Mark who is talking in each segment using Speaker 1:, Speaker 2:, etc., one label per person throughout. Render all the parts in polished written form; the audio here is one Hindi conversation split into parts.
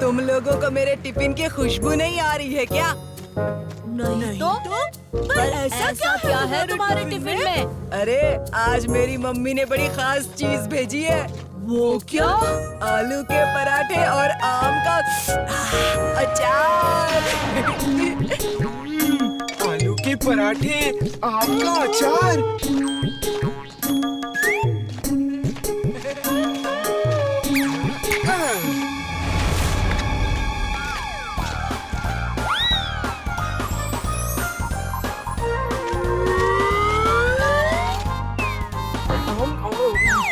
Speaker 1: तुम लोगों को मेरे टिफिन की खुशबू नहीं आ रही है क्या?
Speaker 2: नहीं तो? पर ऐसा क्या है तुम्हारे टिफिन में?
Speaker 1: अरे आज मेरी मम्मी ने बड़ी खास चीज भेजी है।
Speaker 2: वो क्या?
Speaker 1: आलू के पराठे और आम का अचार।
Speaker 3: आलू के पराठे, आम का अचार।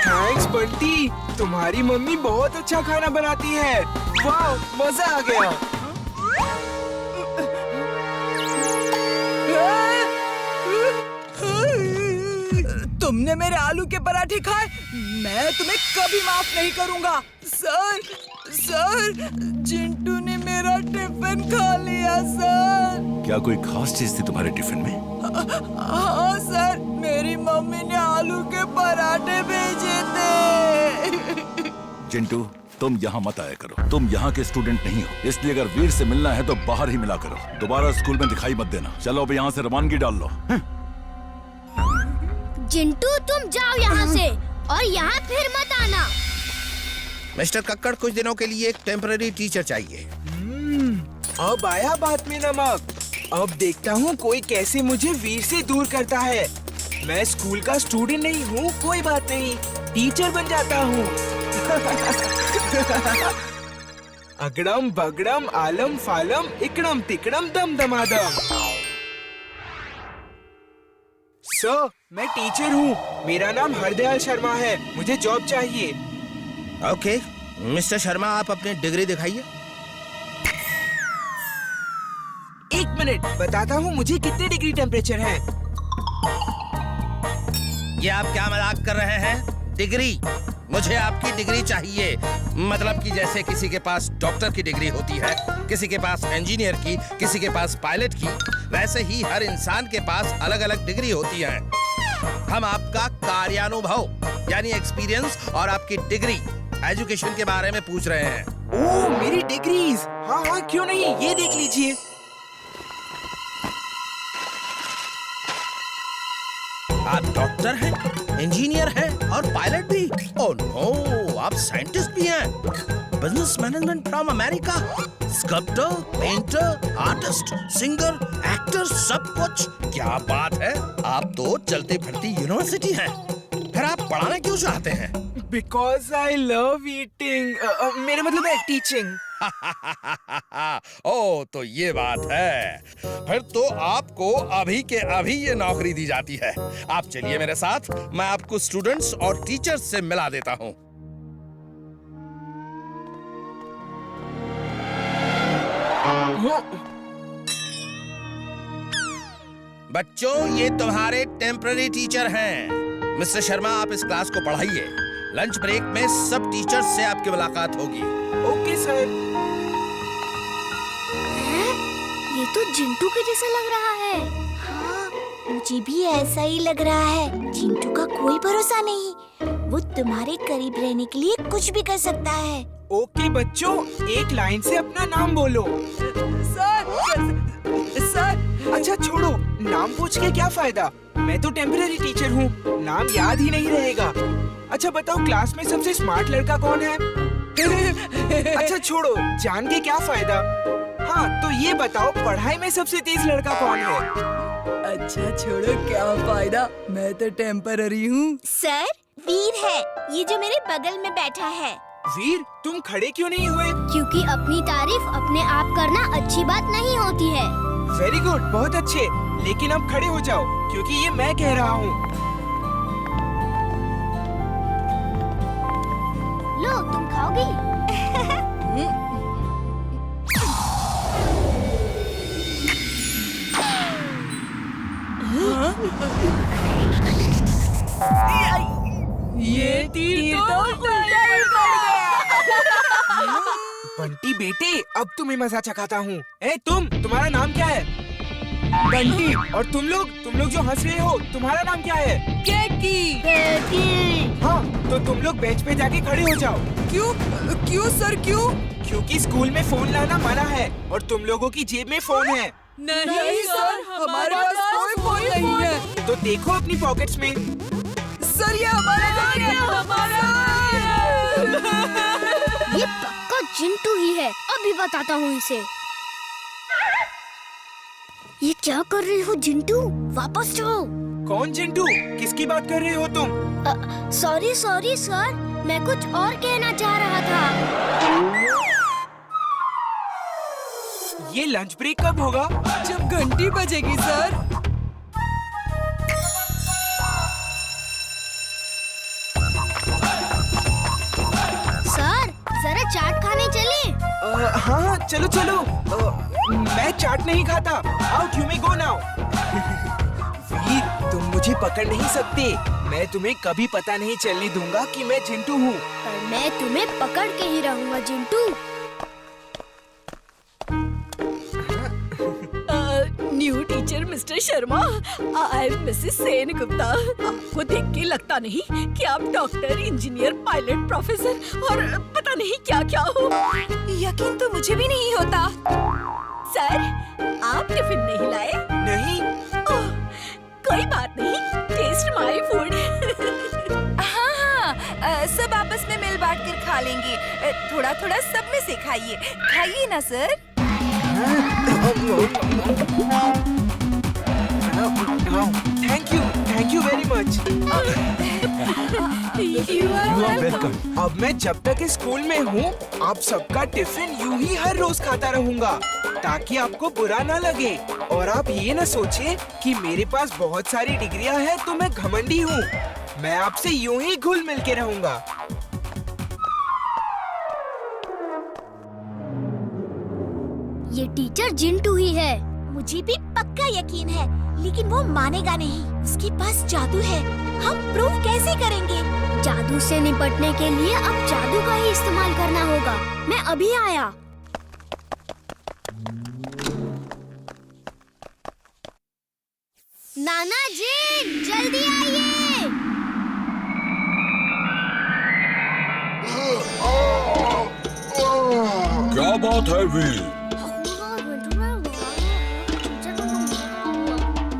Speaker 3: थैंक्स बंटी, तुम्हारी मम्मी बहुत अच्छा खाना बनाती है। वाह, मजा आ गया।
Speaker 1: तुमने मेरे आलू के पराठे खाए, मैं तुम्हें कभी माफ नहीं करूंगा। सर, चिंटू ने मेरा टिफिन खा लिया सर।
Speaker 4: क्या कोई खास चीज थी तुम्हारे टिफिन में?
Speaker 1: हाँ सर, मेरी मम्मी ने आलू के पराठे भेजे थे।
Speaker 4: चिंटू, तुम यहाँ मत आया करो। तुम यहाँ के स्टूडेंट नहीं हो, इसलिए अगर वीर से मिलना है तो बाहर ही मिला करो। दोबारा स्कूल में दिखाई मत देना। चलो अब यहाँ से रवानगी डाल लो।
Speaker 5: चिंटू, तुम जाओ यहाँ से और यहाँ फिर मत आना।
Speaker 6: मिस्टर कक्कड़, कुछ दिनों के लिए एक टेम्पररी टीचर चाहिए।
Speaker 3: अब आया बात में नमक। अब देखता हूँ कोई कैसे मुझे वीर से दूर करता है। मैं स्कूल का स्टूडेंट नहीं हूँ, कोई बात नहीं, टीचर बन जाता हूँ। अगड़म बगड़म आलम फालम इकड़म तिकड़म दम दमादम। सर, मैं टीचर हूँ। मेरा नाम हरदयाल शर्मा है। मुझे जॉब चाहिए।
Speaker 6: ओके, मिस्टर शर्मा, आप अपनी डिग्री दिखाइए।
Speaker 3: एक मिनट, बताता हूँ मुझे कितने डिग्री टेम्परेचर है।
Speaker 6: ये आप क्या मजाक कर रहे हैं? डिग्री? मुझे आपकी डिग्री चाहिए। मतलब कि जैसे किसी के पास डॉक्टर की डिग्री होती है, किसी के पास इंजीनियर की, किसी के पास पायलट की, वैसे ही हर इंसान के पास अलग अलग डिग्री होती है। हम आपका कार्यानुभव यानी एक्सपीरियंस और आपकी डिग्री एजुकेशन के बारे में पूछ रहे हैं।
Speaker 3: ओह, मेरी डिग्रीज। हाँ हाँ, क्यों नहीं, ये देख लीजिए।
Speaker 6: आप डॉक्टर हैं, इंजीनियर हैं और पायलट भी। ओह नो, आप साइंटिस्ट भी हैं। Business management from America. Sculptor, painter, artist, singer, actor, सब कुछ। क्या बात है, आप तो चलती फिरती यूनिवर्सिटी हैं। फिर आप पढ़ाना क्यों चाहते हैं?
Speaker 3: Because I love eating. मेरा मतलब है टीचिंग।
Speaker 6: ओ, तो ये बात है। फिर तो आपको अभी के अभी ये नौकरी दी जाती है। आप चलिए मेरे साथ, मैं आपको स्टूडेंट्स और टीचर्स से मिला देता हूँ। बच्चों, ये तुम्हारे टेम्पररी टीचर हैं। मिस्टर शर्मा, आप इस क्लास को पढ़ाइए। लंच ब्रेक में सब टीचर्स से आपकी मुलाकात होगी।
Speaker 3: Okay sir.
Speaker 5: ये तो चिंटू के जैसा लग रहा है। हाँ, मुझे भी ऐसा ही लग रहा है। चिंटू का कोई भरोसा नहीं, वो तुम्हारे करीब रहने के लिए कुछ भी कर सकता है।
Speaker 3: ओके बच्चों, एक लाइन से अपना नाम बोलो।
Speaker 1: सर।
Speaker 3: अच्छा छोड़ो, नाम पूछ के क्या फायदा, मैं तो टेम्पररी टीचर हूँ, नाम याद ही नहीं रहेगा। अच्छा बताओ, क्लास में सबसे स्मार्ट लड़का कौन है? अच्छा छोड़ो, जान के क्या फायदा। हाँ तो ये बताओ, पढ़ाई में सबसे तेज लड़का कौन है?
Speaker 1: अच्छा छोड़ो, क्या फायदा, मैं तो टेम्पररी हूँ।
Speaker 5: सर, वीर है, ये जो मेरे बगल में बैठा है।
Speaker 3: वीर, तुम खड़े क्यों नहीं हुए?
Speaker 5: क्योंकि अपनी तारीफ अपने आप करना अच्छी बात नहीं होती है।
Speaker 3: वेरी गुड, बहुत अच्छे, लेकिन अब खड़े हो जाओ क्योंकि ये मैं कह रहा हूँ।
Speaker 5: लो, तुम खाओगी?
Speaker 1: ये तीर तो उल्टा ही पड़ गया।
Speaker 3: बंटी बेटे, अब तुम्हें मजा चखाता हूँ। ए तुम्हारा नाम क्या है? बंटी। और तुम लोग जो हंस रहे हो, तुम्हारा नाम क्या है?
Speaker 1: केकी।
Speaker 3: हाँ, तो तुम लोग बेंच पे जाके खड़े हो जाओ।
Speaker 1: क्यों क्यों सर क्यों?
Speaker 3: क्योंकि स्कूल में फोन लाना मना है और तुम लोगों की जेब में फोन है।
Speaker 1: नहीं सर, हमारे पास कोई फोन नहीं है।
Speaker 3: तो देखो अपनी पॉकेट्स में।
Speaker 1: सर ये हमारा
Speaker 2: ये पक्का चिंटू ही है। अभी बताता हूँ इसे। ये क्या कर रहे हो चिंटू? वापस जाओ।
Speaker 3: कौन चिंटू? किसकी बात कर रहे हो तुम?
Speaker 2: सॉरी सर, मैं कुछ और कहना चाह रहा था।
Speaker 3: ये लंच ब्रेक कब होगा?
Speaker 1: जब घंटी बजेगी सर।
Speaker 2: सर जरा चाट खाने चले।
Speaker 3: हाँ चलो चलो। मैं चाट नहीं खाता। Out you may go now. Veer तुम मुझे पकड़ नहीं सकते। मैं तुम्हें कभी पता नहीं चलने दूंगा कि मैं चिंटू हूँ।
Speaker 2: पर मैं तुम्हें पकड़ के ही रहूंगा Chintu.
Speaker 7: New teacher mister Sharma, I am Mrs Sen Gupta. आपको देख के लगता नहीं कि आप डॉक्टर, इंजीनियर, पायलट, प्रोफेसर और पता नहीं क्या क्या हो।
Speaker 1: यकीन तो मुझे भी नहीं होता।
Speaker 7: सर, आप टिफिन नहीं लाए?
Speaker 3: नहीं।
Speaker 7: ओह, कोई बात नहीं, टेस्ट माय फूड।
Speaker 1: हाँ, सब आपस में मिल बांट कर खा लेंगे। थोड़ा थोड़ा सब में से खाइए। खाइए ना sir.
Speaker 3: Thank you very much.
Speaker 7: You are welcome.
Speaker 3: अब मैं जब तक इस स्कूल में हूँ, आप सबका टिफिन यूं ही हर रोज खाता रहूंगा, ताकि आपको बुरा ना लगे और आप ये न सोचे कि मेरे पास बहुत सारी डिग्रियां हैं तो मैं घमंडी हूँ। मैं आपसे यूं ही घुल मिल के रहूंगा।
Speaker 2: ये टीचर चिंटू ही है।
Speaker 5: मुझे भी पक्का यकीन है, लेकिन वो मानेगा नहीं। उसके पास जादू है। हम प्रूव कैसे करेंगे?
Speaker 2: जादू से निपटने के लिए अब जादू का ही इस्तेमाल करना होगा। मैं अभी आया। नाना जी जल्दी आइए।
Speaker 8: क्या बात है वीर?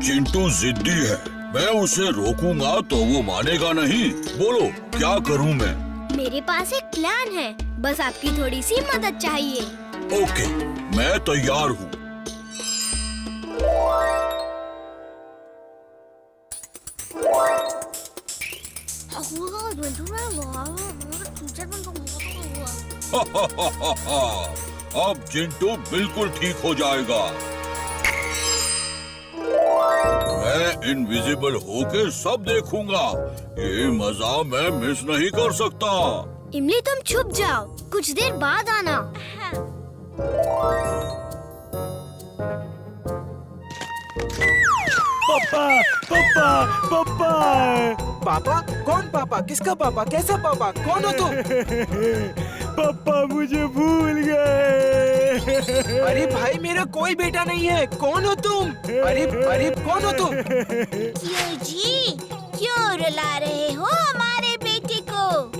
Speaker 8: चिंटू जिद्दी है। मैं उसे रोकूंगा तो वो मानेगा नहीं। बोलो क्या करूं मैं?
Speaker 2: मेरे पास एक प्लान है, बस आपकी थोड़ी सी मदद चाहिए।
Speaker 8: ओके, मैं तैयार हूँ। अब चिंटू बिल्कुल ठीक हो जाएगा। मैं इनविजिबल होके सब देखूंगा। ये मजा मैं मिस नहीं कर सकता।
Speaker 2: इमली तुम छुप जाओ, कुछ देर बाद आना।
Speaker 9: पापा पापा पापा
Speaker 3: पापा? कौन पापा? किसका पापा? कैसा पापा? कौन हो तुम?
Speaker 9: पापा मुझे भूल गए।
Speaker 3: अरे भाई मेरा कोई बेटा नहीं है। कौन हो तुम? अरे कौन हो तुम?
Speaker 5: क्यों जी? क्यों रुला रहे हो हमारे बेटे को?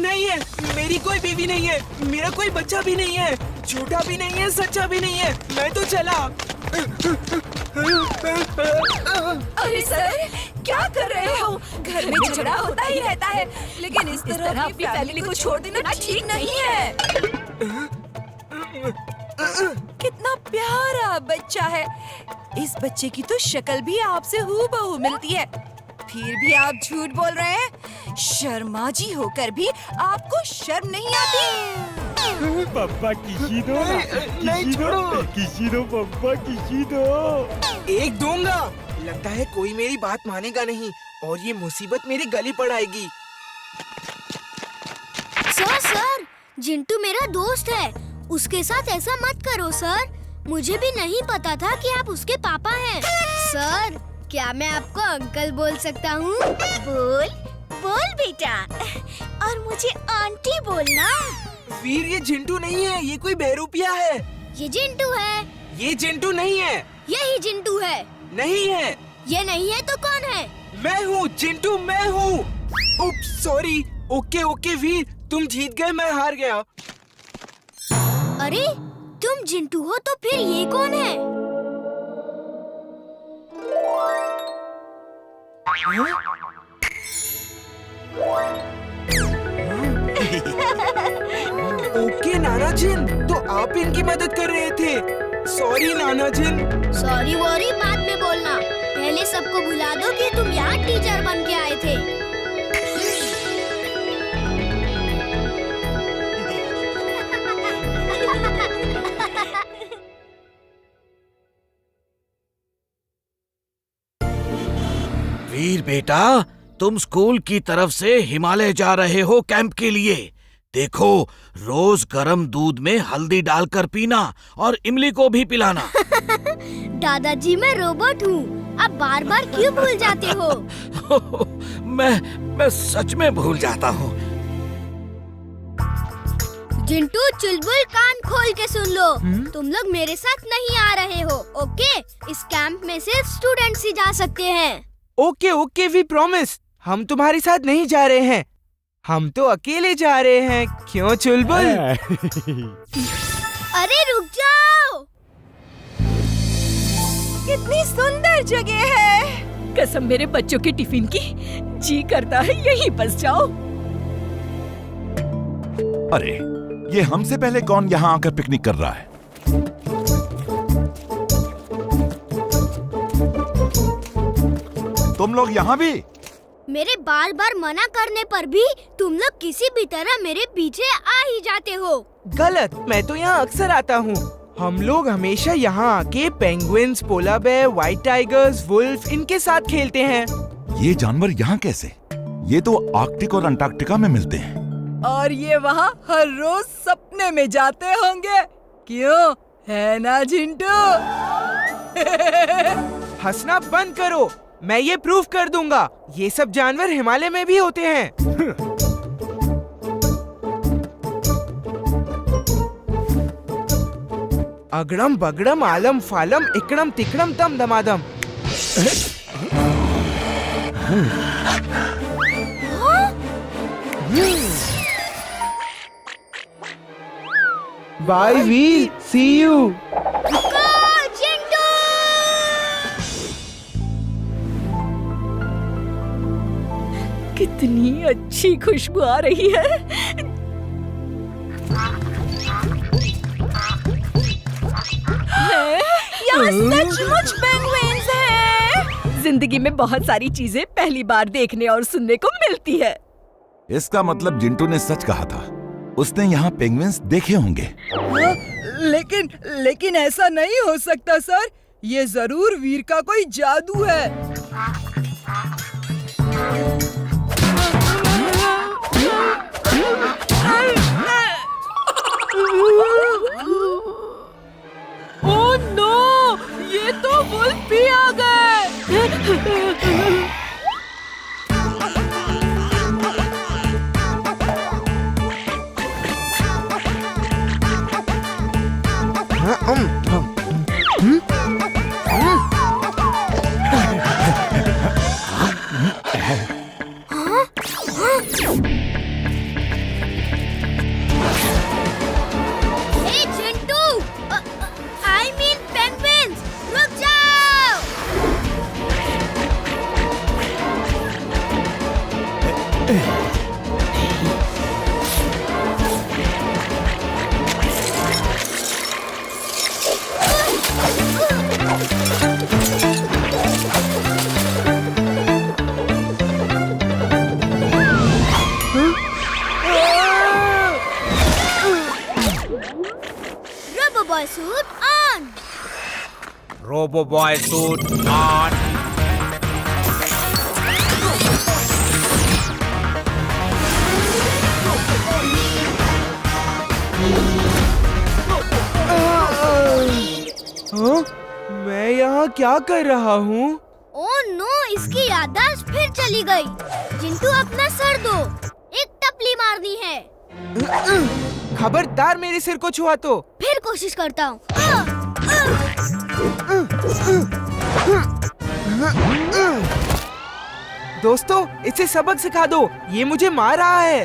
Speaker 3: नहीं है, मेरी कोई बीवी नहीं है, मेरा कोई बच्चा भी नहीं है, झूठा भी नहीं है, सच्चा भी नहीं है। मैं तो चला।
Speaker 7: अरे सर, क्या कर रहे हो? घर में झगड़ा होता ही रहता है, लेकिन इस तरह अपनी फैमिली को छोड़ देना ठीक नहीं है।
Speaker 1: कितना प्यारा बच्चा है। इस बच्चे की तो शक्ल भी आपसे हूबहू मिलती है, फिर भी आप झूठ बोल रहे हैं। शर्मा जी होकर भी आपको शर्म नहीं आती?
Speaker 9: पापा किसी दो ना,
Speaker 3: नहीं छोड़ो।
Speaker 9: किसी दो पापा, किसी दो।
Speaker 3: एक दूंगा। लगता है कोई मेरी बात मानेगा नहीं और ये मुसीबत मेरे गले पड़ आएगी।
Speaker 2: सर, चिंटू मेरा दोस्त है, उसके साथ ऐसा मत करो सर। मुझे भी नहीं पता था कि आप उसके पापा हैं। सर, क्या मैं आपको अंकल बोल सकता हूँ?
Speaker 5: बोल बेटा। और मुझे आंटी बोलना।
Speaker 3: वीर ये चिंटू नहीं है, ये कोई बहरूपिया है।
Speaker 2: ये चिंटू है।
Speaker 3: ये चिंटू नहीं है।
Speaker 2: यही चिंटू है।
Speaker 3: नहीं है।
Speaker 2: ये नहीं है तो कौन है?
Speaker 3: मैं हूँ चिंटू, मैं हूँ। उप सॉरी। ओके ओके वीर, तुम जीत गए, मैं हार गया।
Speaker 2: अरे तुम जिंटू हो तो फिर ये कौन है?
Speaker 3: ओके नाना जिन, तो आप इनकी मदद कर रहे थे। सॉरी नाना जिन।
Speaker 2: सॉरी वॉरी बाद में बोलना, पहले सबको भुला दो कि तुम यहाँ टीचर बन के आए थे।
Speaker 6: वीर बेटा, तुम स्कूल की तरफ से हिमालय जा रहे हो कैंप के लिए। देखो, रोज गर्म दूध में हल्दी डालकर पीना और इमली को भी पिलाना।
Speaker 2: दादाजी मैं रोबोट हूँ, आप बार बार क्यों भूल जाते हो?
Speaker 6: मैं सच में भूल जाता हूँ।
Speaker 2: जिंटू चुलबुल कान खोल के सुन लो, तुम लोग मेरे साथ नहीं आ रहे हो, ओके? इस कैंप में सिर्फ स्टूडेंट्स ही जा सकते हैं।
Speaker 3: ओके ओके वी प्रॉमिस, हम तुम्हारे साथ नहीं जा रहे हैं, हम तो अकेले जा रहे हैं। क्यों चुलबुल?
Speaker 2: अरे रुक जाओ,
Speaker 7: कितनी सुंदर जगह है। कसम मेरे बच्चों के टिफिन की, जी करता है यहीं बस जाओ।
Speaker 4: अरे ये हमसे पहले कौन यहाँ आकर पिकनिक कर रहा है? तुम लोग यहाँ भी?
Speaker 2: मेरे बार बार मना करने पर भी तुम लोग किसी भी तरह मेरे पीछे आ ही जाते हो।
Speaker 3: गलत, मैं तो यहाँ अक्सर आता हूँ। हम लोग हमेशा यहाँ आके पेंगुइन्स, पोला बेयर, व्हाइट टाइगर्स, वुल्फ इनके साथ खेलते हैं।
Speaker 4: ये जानवर यहाँ कैसे? ये तो आर्कटिक और अंटार्कटिका में मिलते हैं।
Speaker 1: और ये वहाँ हर रोज सपने में जाते होंगे, क्यों है ना जिंटू?
Speaker 3: हंसना बंद करो, मैं ये प्रूफ कर दूंगा। ये सब जानवर हिमालय में भी होते हैं। अगड़म बगड़म आलम फालम इकड़म तिकड़म तम दमादम। बाय वी, सी यू।
Speaker 7: कितनी अच्छी खुशबू आ रही है। यहाँ सचमुच पेंगुइन्स हैं। जिंदगी में बहुत सारी चीजें पहली बार देखने और सुनने को मिलती है।
Speaker 4: इसका मतलब जिंटू ने सच कहा था, उसने यहाँ पेंगुइन्स देखे होंगे।
Speaker 1: लेकिन ऐसा नहीं हो सकता सर, ये जरूर वीर का कोई जादू है।
Speaker 7: ओह नो, ये तो वुल्फ भी आ गए।
Speaker 2: Robo-boy suit on!
Speaker 3: Robo-boy suit on! हाँ? मैं यहाँ क्या कर रहा हूँ?
Speaker 2: ओह नो, इसकी याददाश्त फिर चली गई। जिंटू अपना सर दो, एक टपली मारनी है।
Speaker 3: खबरदार मेरे सिर को छुआ तो।
Speaker 2: फिर कोशिश करता हूँ।
Speaker 3: दोस्तों इसे सबक सिखा दो, ये मुझे मार रहा है।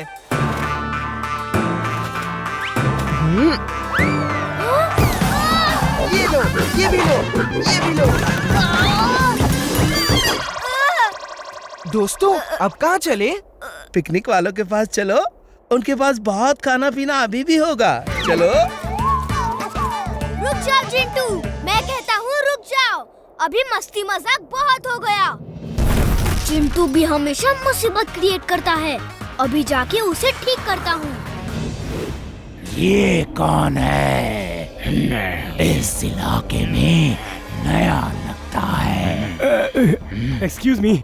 Speaker 3: ये लो, ये भी लो, ये भी लो। दोस्तों अब कहाँ चले?
Speaker 6: पिकनिक वालों के पास चलो, उनके पास बहुत खाना पीना अभी भी होगा। चलो।
Speaker 2: रुक जाओ चिंटू, मैं कहता हूँ रुक जाओ, अभी मस्ती मजाक बहुत हो गया। चिंटू भी हमेशा मुसीबत क्रिएट करता है, अभी जाके उसे ठीक करता हूँ।
Speaker 9: ये कौन है? इस इलाके में नया लगता है। Excuse me.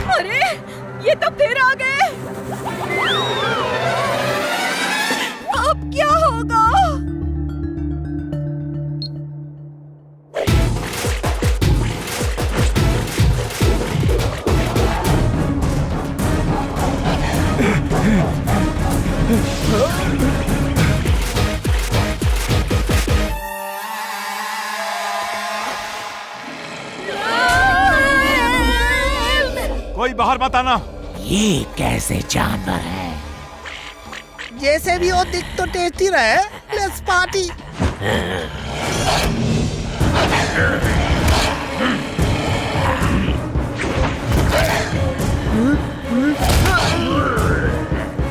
Speaker 7: अरे ये तो फिर आ गए। अब क्या होगा?
Speaker 4: कोई बाहर मत आना।
Speaker 9: ये कैसे जानवर है?
Speaker 6: जैसे भी हो दिख तो टेस्टी रहे। Let's party.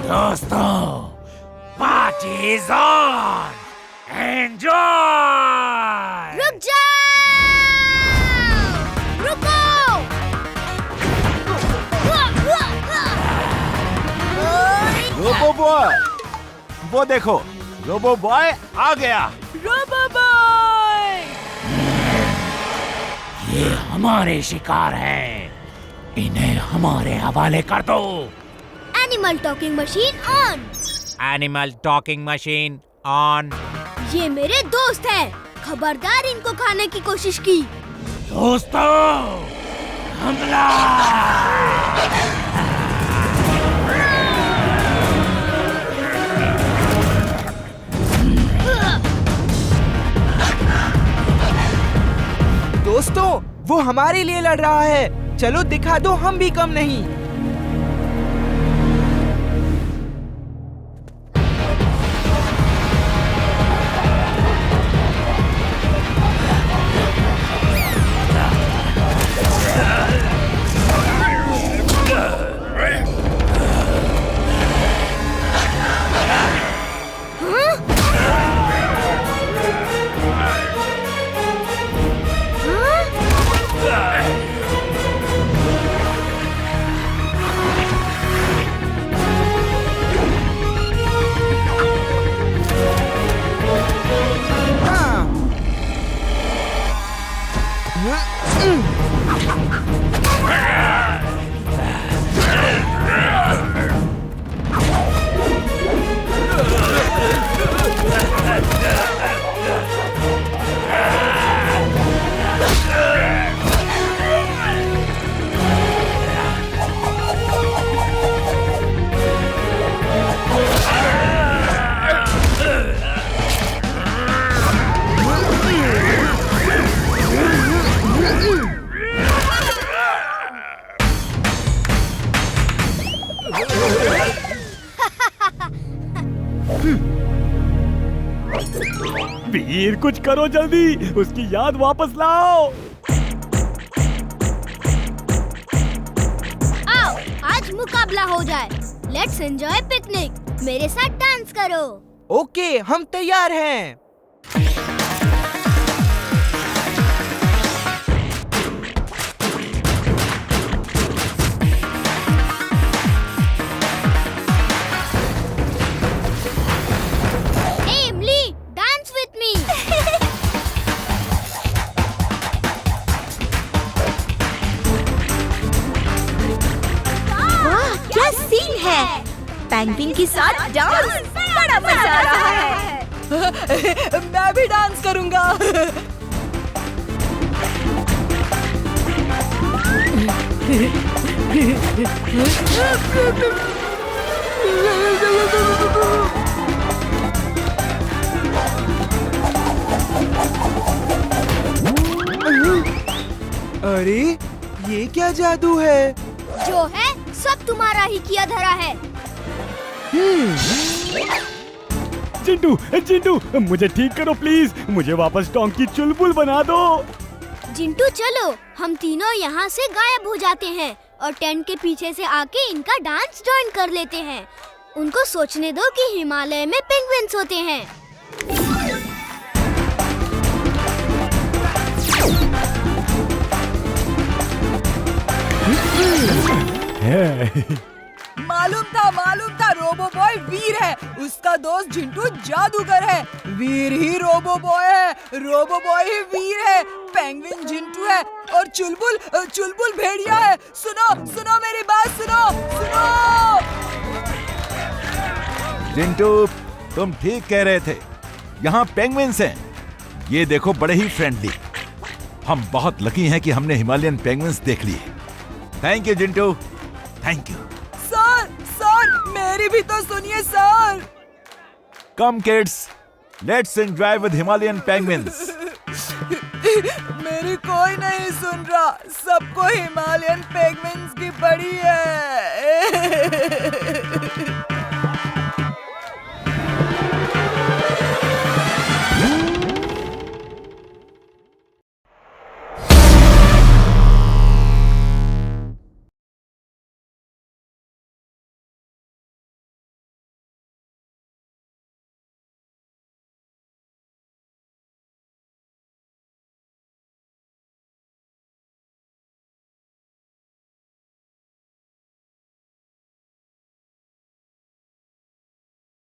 Speaker 9: दोस्तों, पार्टी इज ऑन। एंजॉय।
Speaker 2: रुक जाओ, रुको।
Speaker 4: रोबो बॉय, वो देखो, रोबो बॉय आ गया।
Speaker 7: Robo boy.
Speaker 9: ये हमारे शिकार हैं, इन्हें हमारे हवाले कर दो।
Speaker 2: Animal talking machine on.
Speaker 9: Animal talking machine on.
Speaker 2: ये मेरे दोस्त हैं, खबरदार इनको खाने की कोशिश की।
Speaker 9: दोस्तों, हमला।
Speaker 3: दोस्तों वो हमारे लिए लड़ रहा है, चलो दिखा दो हम भी कम नहीं।
Speaker 9: वीर कुछ करो जल्दी, उसकी याद वापस लाओ।
Speaker 2: आओ, आज मुकाबला हो जाए। Let's enjoy picnic. मेरे साथ डांस करो।
Speaker 3: ओके, हम तैयार हैं।
Speaker 2: Hey Emily, dance with me.
Speaker 5: वाह क्या सीन है, पेंगुइन के साथ डांस, बड़ा मजा आ रहा है।
Speaker 1: मैं भी डांस करूंगा।
Speaker 3: अरे ये क्या जादू है?
Speaker 2: जो है सब तुम्हारा ही किया धरा है।
Speaker 10: चिंटू चिंटू मुझे ठीक करो प्लीज, मुझे वापस डोंकी चुलबुल बना दो।
Speaker 2: जिंटू चलो, हम तीनों यहाँ से गायब हो जाते हैं और टेंट के पीछे से आके इनका डांस ज्वाइन कर लेते हैं। उनको सोचने दो कि हिमालय में पेंगुइन्स होते हैं।
Speaker 1: मालूम था रोबो बॉय वीर है। उसका दोस्त जिंटू जादूगर है। वीर ही रोबो बॉय है, रोबो बॉय ही वीर है। पेंगुइन जिंटू है और चुलबुल भेड़िया है। सुनो मेरी बात सुनो।
Speaker 4: जिंटू तुम ठीक कह रहे थे, यहाँ पेंगुइन्स हैं। ये देखो बड़े ही फ्रेंडली। हम बहुत लकी हैं कि हमने हिमालयन पेंगुइन्स देख लिए। Thank you Jintu, thank you.
Speaker 1: Sir मेरी भी तो सुनिए sir.
Speaker 4: Come kids, let's enjoy with Himalayan penguins.
Speaker 1: मेरी कोई नहीं सुन रहा, सबको हिमालयन पेंगुइन्स की पड़ी है।